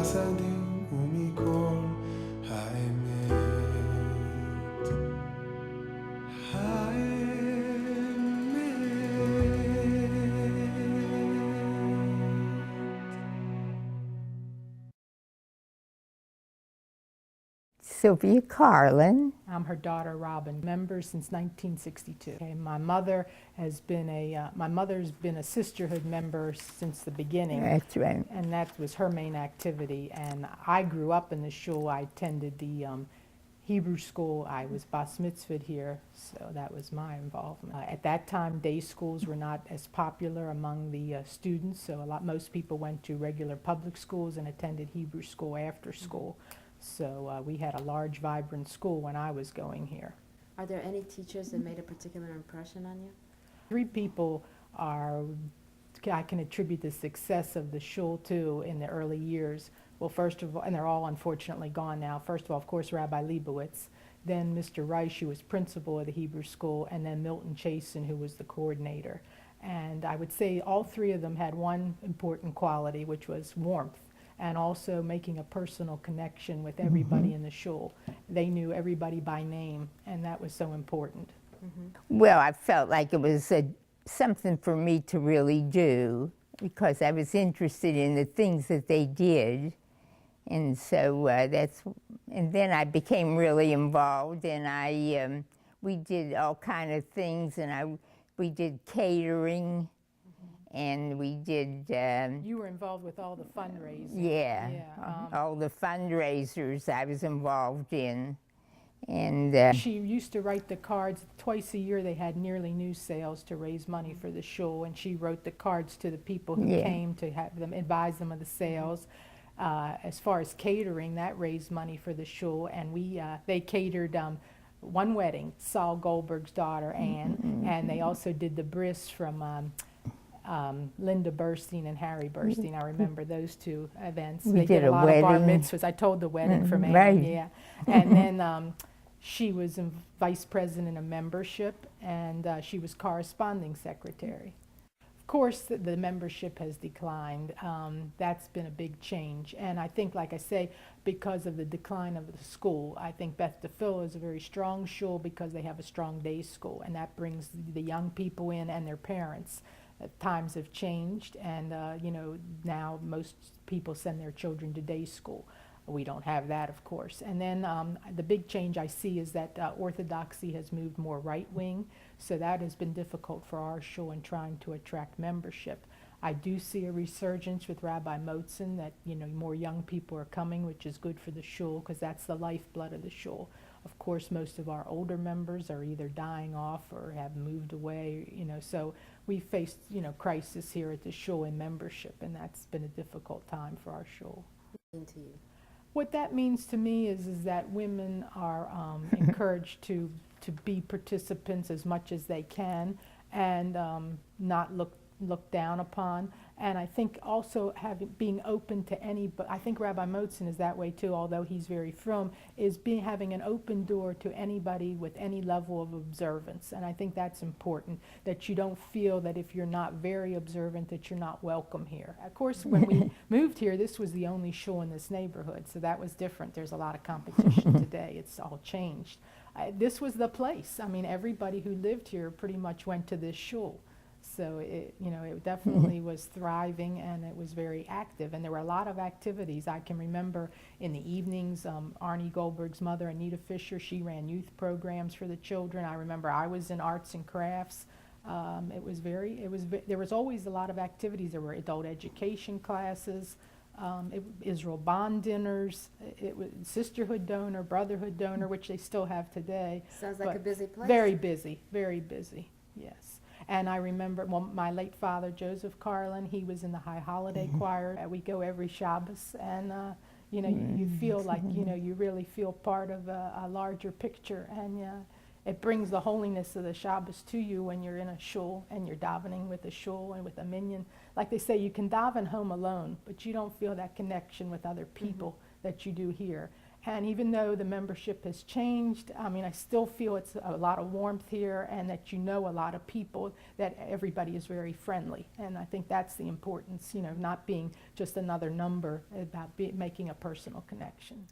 חסדים ומכל האמת. Sylvia Karlin. I'm her daughter, Robin, member since 1962. Okay, my mother's been a sisterhood member since the beginning. That's right. And that was her main activity. And I grew up in the shul. I attended the Hebrew school. I was bas mitzvahed here, so that was my involvement. At that time, day schools were not as popular among the students, so most people went to regular public schools and attended Hebrew school after school. So we had a large, vibrant school when I was going here. Are there any teachers that made a particular impression on you? 3 people I can attribute the success of the shul to in the early years. Well, first of all, and they're all unfortunately gone now. First of all, of course, Rabbi Leibowitz, then Mr. Reich, who was principal of the Hebrew school, and then Milton Chasen, who was the coordinator. And I would say all 3 of them had one important quality, which was warmth, and also making a personal connection with everybody in the shul. They knew everybody by name, and that was so important. Well, I felt like it was something for me to really do because I was interested in the things that they did. And so and then I became really involved, and we did all kind of things, and we did catering. And we did... you were involved with all the fundraising. Yeah, all the fundraisers I was involved in. And she used to write the cards. Twice a year they had nearly new sales to raise money for the shul, and she wrote the cards to the people who came to have them, advise them of the sales. As far as catering, that raised money for the shul, and they catered one wedding, Saul Goldberg's daughter, Ann, and they also did the bris from Linda Burstein and Harry Burstein. I remember those 2 events. We did a lot wedding. of bar mitzvahs. I told the wedding from Anne, right. yeah. And then she was vice president of membership, and she was corresponding secretary. Of course, the membership has declined. That's been a big change. And I think, like I say, because of the decline of the school, I think Beth Tefillah is a very strong shul because they have a strong day school, and that brings the young people in and their parents. Times have changed, and now most people send their children to day school. We don't have that, of course. And then the big change I see is that Orthodoxy has moved more right-wing, so that has been difficult for our shul in trying to attract membership. I do see a resurgence with Rabbi Motzen that more young people are coming, which is good for the shul because that's the lifeblood of the shul. Of course, most of our older members are either dying off or have moved away, so we faced, crisis here at the shul in membership, and that's been a difficult time for our shul. To you? What that means to me is that women are encouraged to be participants as much as they can, and not looked down upon. And I think also being open to but I think Rabbi Motzen is that way too, although he's very frum, is having an open door to anybody with any level of observance. And I think that's important, that you don't feel that if you're not very observant that you're not welcome here. Of course, when we moved here, this was the only shul in this neighborhood, so that was different. There's a lot of competition today. It's all changed. This was the place. I mean, everybody who lived here pretty much went to this shul. So it definitely was thriving, and it was very active, and there were a lot of activities. I can remember in the evenings, Arnie Goldberg's mother, Anita Fisher, she ran youth programs for the children. I remember I was in arts and crafts. There was always a lot of activities. There were adult education classes, Israel bond dinners, it was sisterhood donor, brotherhood donor, which they still have today. Sounds like a busy place. Very busy, yes. And I remember, my late father, Joseph Karlin, he was in the High Holiday Choir. We go every Shabbos, and you feel like, you really feel part of a larger picture. And it brings the holiness of the Shabbos to you when you're in a shul and you're davening with a shul and with a minyan. Like they say, you can daven home alone, but you don't feel that connection with other people that you do here. And even though the membership has changed, I mean, I still feel it's a lot of warmth here, and that you know a lot of people, that everybody is very friendly. And I think that's the importance, you know, not being just another number, about making a personal connection.